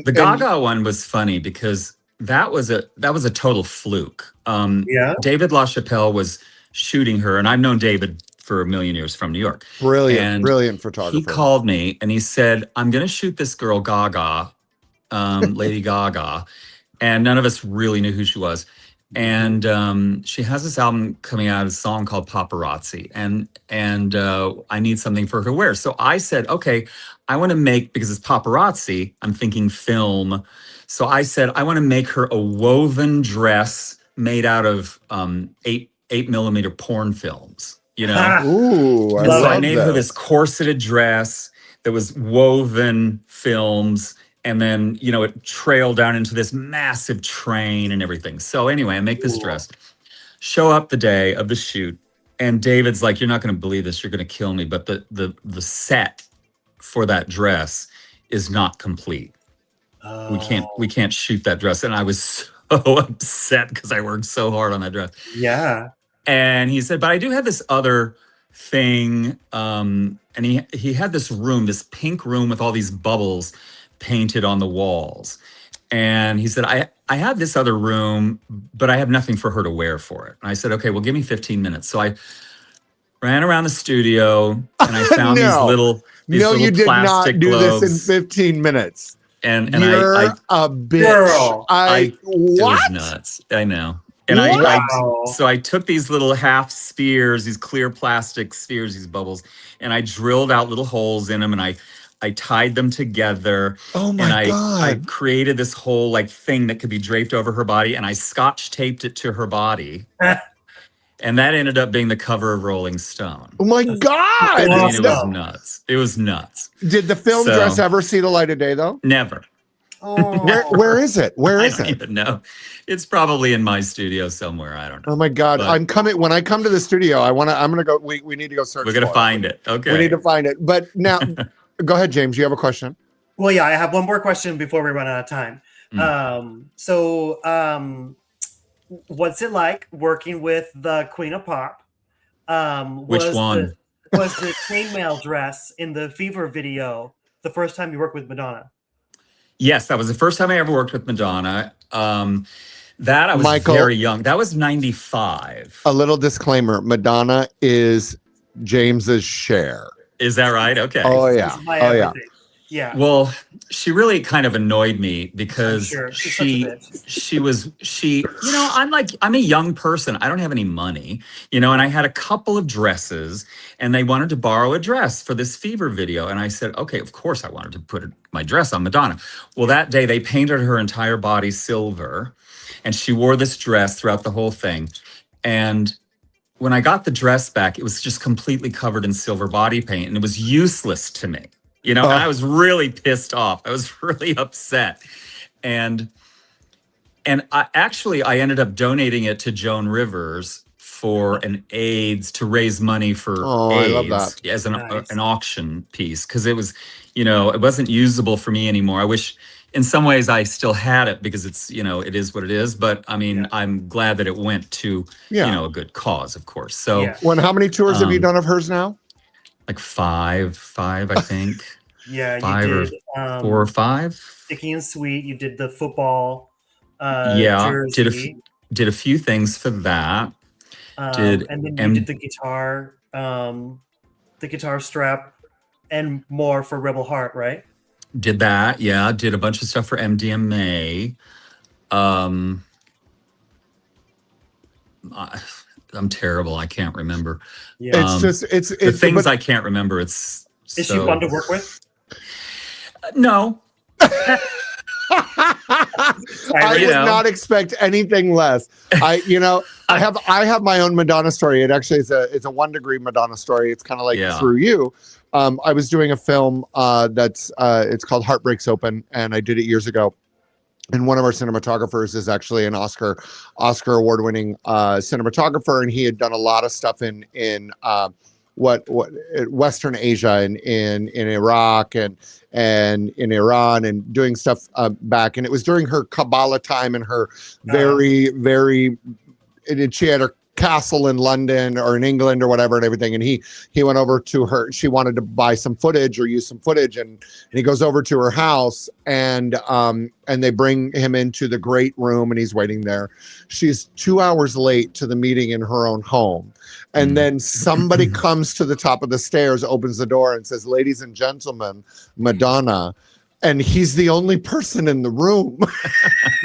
the Gaga one was funny because that was a total fluke. David LaChapelle was shooting her, and I've known David for a million years from New York. Brilliant photographer. He called me and he said, I'm going to shoot this girl Gaga, Lady Gaga, and none of us really knew who she was. And she has this album coming out, a song called Paparazzi, and I need something for her to wear. So I said, okay, I want to make, because it's paparazzi, I'm thinking film. So I said, I want to make her a woven dress made out of 8mm porn films. Ooh, and so I made her this corseted dress that was woven films, and then it trailed down into this massive train and everything. So anyway, I make this dress, show up the day of the shoot, and David's like, "You're not going to believe this. You're going to kill me." But the set for that dress is not complete. We can't shoot that dress, and I was so upset because I worked so hard on that dress. Yeah. And he said, but I do have this other thing. And he had this room, this pink room with all these bubbles painted on the walls. And he said, I have this other room, but I have nothing for her to wear for it. And I said, okay, well, give me 15 minutes. So I ran around the studio and I found these little you did not do globes. This in 15 minutes. And you're a bitch. Girl. It what? was nuts. I know. And so I took these little half spheres, these clear plastic spheres, these bubbles, and I drilled out little holes in them, and I tied them together. Oh my God. I created this whole like thing that could be draped over her body, and I scotch taped it to her body. And that ended up being the cover of Rolling Stone. Oh my God. I mean, it was nuts. It was nuts. Did the film dress ever see the light of day though? Never. Oh. Where is it? Where is I don't even know. It's probably in my studio somewhere. I don't know. Oh my God. But I'm coming. When I come to the studio, I'm going to go. We need to go search. We're going to find it. Okay. We need to find it. But now, go ahead, James. You have a question? Well, yeah, I have one more question before we run out of time. What's it like working with the Queen of Pop? Which one? Was the chainmail dress in the Fever video the first time you worked with Madonna? Yes, that was the first time I ever worked with Madonna. That I was very young. That was 95. A little disclaimer. Madonna is James's Cher. Is that right? Okay. Oh, yeah. Oh, yeah. Yeah. Well, she really kind of annoyed me because she I'm a young person. I don't have any money, and I had a couple of dresses and they wanted to borrow a dress for this Fever video. And I said, okay, of course I wanted to put my dress on Madonna. Well, that day they painted her entire body silver and she wore this dress throughout the whole thing. And when I got the dress back, it was just completely covered in silver body paint and it was useless to me. And I was really pissed off. I was really upset. And I ended up donating it to Joan Rivers for an AIDS, to raise money for AIDS. I love that. As an auction piece. Because it was, it wasn't usable for me anymore. I wish in some ways I still had it because it's, it is what it is. But I mean, I'm glad that it went to, a good cause, of course. So how many tours have you done of hers now? Like five, I think. Yeah, five you did, or 4 or 5. Sticky and Sweet. You did the football. Jersey. Did a few things for that. And then you did the guitar strap, and more for Rebel Heart, right? Did that, yeah. Did a bunch of stuff for MDMA. I'm terrible. I can't remember. Yeah. It's the things I can't remember. Is she fun to work with? No. I You would not expect anything less. I have my own Madonna story. It actually is it's a 1 degree Madonna story. It's kind of like through you. I was doing a film it's called Heartbreaks Open, and I did it years ago. And one of our cinematographers is actually an Oscar award-winning cinematographer, and he had done a lot of stuff in Western Asia and in Iraq and in Iran, and doing stuff back. And it was during her Kabbalah time and her she had her castle in London or in England or whatever and everything. And he went over to her. She wanted to buy some footage or use some footage, and he goes over to her house, and they bring him into the great room, and he's waiting there. She's 2 hours late to the meeting in her own home. And then somebody comes to the top of the stairs, opens the door, and says, "Ladies and gentlemen, Madonna." And he's the only person in the room.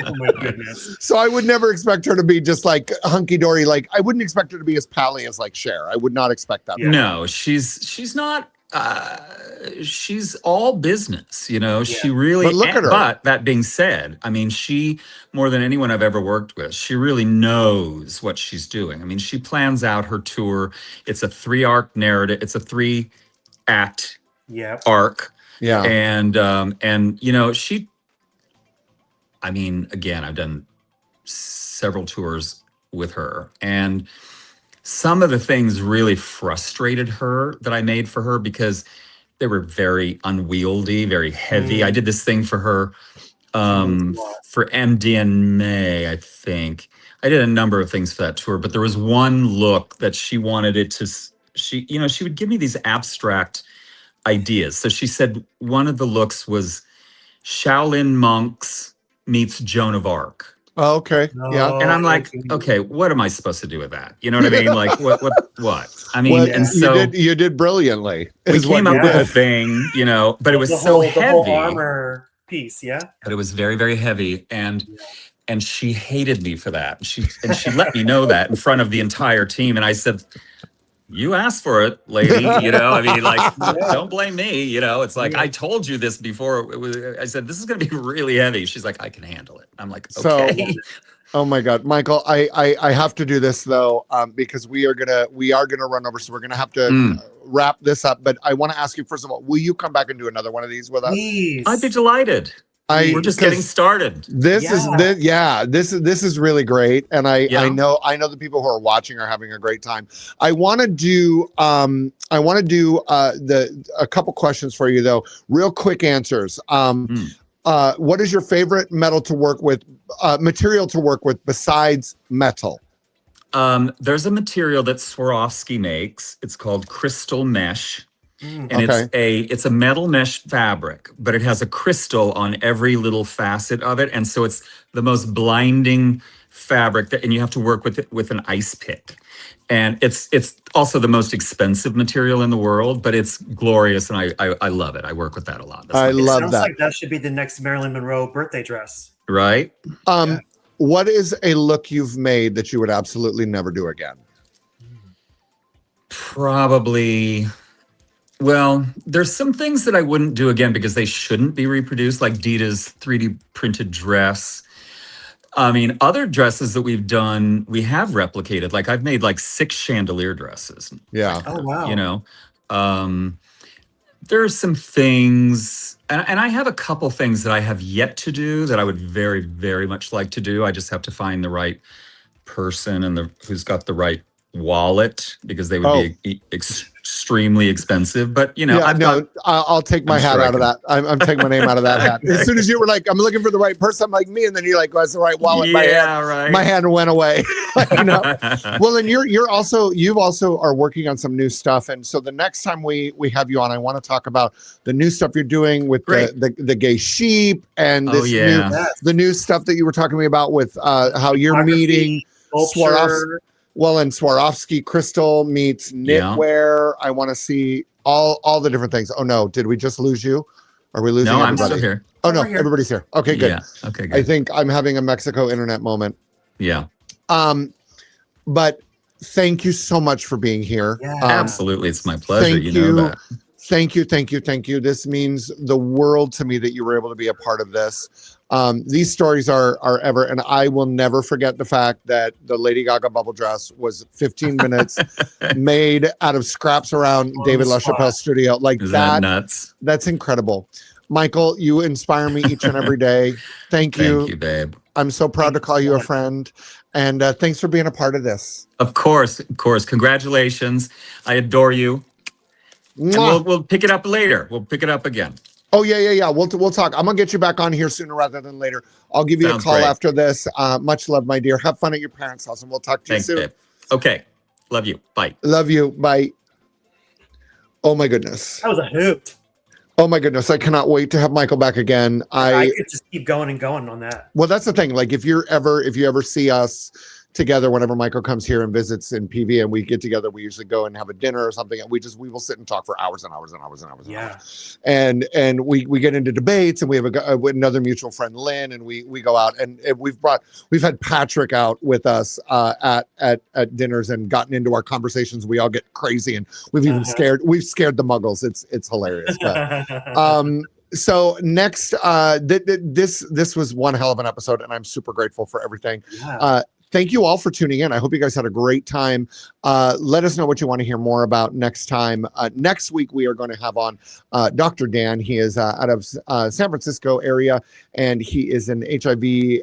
Oh my goodness. So I would never expect her to be just like hunky-dory. Like, I wouldn't expect her to be as pally as like Cher. I would not expect that. Yeah. No, she's not. She's all business, you know. She really. But look at her. But that being said, I mean, she, more than anyone I've ever worked with, she really knows what she's doing. I mean, she plans out her tour. It's a 3-arc narrative. It's a 3-act arc. Yeah. And you know, I mean, again, I've done several tours with her, and some of the things really frustrated her that I made for her because they were very unwieldy, very heavy. I did this thing for her for MDNA, I think. I did a number of things for that tour, but there was one look that she wanted it to, she would give me these abstract ideas. So she said one of the looks was Shaolin monks meets Joan of Arc. Oh, okay. Yeah. And I'm like, okay, what am I supposed to do with that? You know what I mean? Like, what? I mean, well, and so you did brilliantly. We came up with a thing, you know, but it was so heavy. The whole armor piece, But it was very, very heavy, and she hated me for that. She let me know that in front of the entire team, and I said, "You asked for it, lady." You know, I mean, like, don't blame me. You know, it's like I told you this before. I said this is going to be really heavy. She's like, "I can handle it." I'm like, "Okay." So, oh my God, Michael, I have to do this though, because we are gonna run over, so we're gonna have to wrap this up. But I want to ask you first of all, will you come back and do another one of these with us? Please. I'd be delighted. We're just getting started. This is really great, and I know the people who are watching are having a great time. I want to do a couple questions for you though, real quick answers. What is your favorite material to work with besides metal? There's a material that Swarovski makes. It's called crystal mesh. And it's a metal mesh fabric, but it has a crystal on every little facet of it. And so it's the most blinding fabric and you have to work with it with an ice pick. And it's also the most expensive material in the world, but it's glorious. And I love it. I work with that a lot. I love that. Sounds like that should be the next Marilyn Monroe birthday dress. Right? What is a look you've made that you would absolutely never do again? Probably... Well, there's some things that I wouldn't do again because they shouldn't be reproduced, like Dita's 3D printed dress. I mean, other dresses that we've done, we have replicated. Like I've made like 6 chandelier dresses. Yeah. Oh, wow. You know, there's some things, and I have a couple things that I have yet to do that I would very, very much like to do. I just have to find the right person and who's got the right wallet because they would be extremely expensive, but you know, I'll take my hat out of that. I'm taking my name out of that hat. As soon as you were like, I'm looking for the right person, I'm like me, and then you're like, what's the right wallet? My hand went away. You know. Well, and you've also are working on some new stuff, and so the next time we have you on, I want to talk about the new stuff you're doing with the gay sheep and this the new stuff that you were talking to me about with how you're meeting Swarovski. Well, and Swarovski crystal meets knitwear. I want to see all the different things. Oh no, did we just lose you? Are we losing everybody? I'm still here. Oh no, everybody's here. Okay, good. Yeah. Okay, good. I think I'm having a Mexico internet moment. Yeah. But thank you so much for being here. Yeah. Absolutely, it's my pleasure. You know that. Thank you, thank you, thank you. This means the world to me that you were able to be a part of this. These stories are ever, and I will never forget the fact that the Lady Gaga bubble dress was 15 minutes made out of scraps around On David the spot. LaChapelle's studio. Like Isn't that that, nuts? that's incredible. Michael, you inspire me each and every day. Thank you. Thank you, babe. I'm so proud Thank to you call so you a much. friend. And thanks for being a part of this. Of course, of course. Congratulations. I adore you. And Mwah. we'll pick it up later. We'll pick it up again. Oh, yeah. We'll talk. I'm going to get you back on here sooner rather than later. I'll give you Sounds a call great. after this. Much love, my dear. Have fun at your parents' house, and we'll talk to Thanks, you soon. babe. Okay. Love you. Bye. Love you. Bye. Oh, my goodness. That was a hoot. Oh, my goodness. I cannot wait to have Michael back again. I could just keep going and going on that. Well, that's the thing. Like, if you ever see us together, whenever Michael comes here and visits in PV and we get together, we usually go and have a dinner or something, and we will sit and talk for hours and hours and hours and hours. Yeah. And we get into debates, and we have another mutual friend, Lynn, and we go out, and we've had Patrick out with us at dinners and gotten into our conversations. We all get crazy, and we've scared the muggles. It's hilarious. But so next, this was one hell of an episode, and I'm super grateful for everything. Yeah. Thank you all for tuning in. I hope you guys had a great time. Let us know what you want to hear more about next time. Next week, we are going to have on Dr. Dan. He is out of San Francisco area, and he is an HIV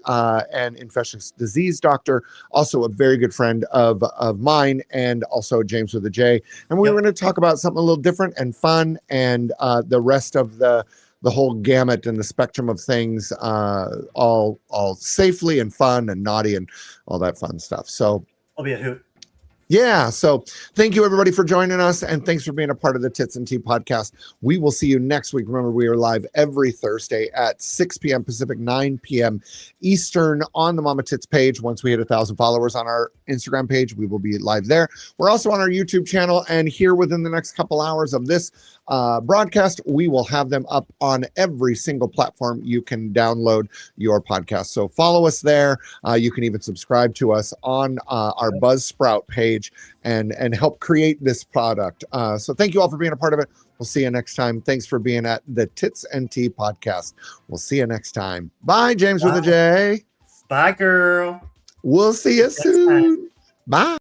and infectious disease doctor, also a very good friend of mine, and also James with a J. And we're going to talk about something a little different and fun, and the rest of the whole gamut and the spectrum of things, all safely and fun and naughty and all that fun stuff. So I'll be a hoot. yeah. So thank you everybody for joining us, and thanks for being a part of the Tits and Tea podcast. We will see you next week. Remember, we are live every Thursday at 6 p.m. Pacific, 9 p.m. Eastern on the Mama Tits page. Once we hit 1,000 followers on our Instagram page, we will be live there. We're also on our YouTube channel, and here within the next couple hours of this broadcast, we will have them up on every single platform you can download your podcast. So follow us there. You can even subscribe to us on our Buzzsprout page and help create this product. So thank you all for being a part of it. We'll see you next time. Thanks for being at the Tits and Tea podcast. We'll see you next time. Bye, James with a J. Bye, girl. We'll see you soon. Bye.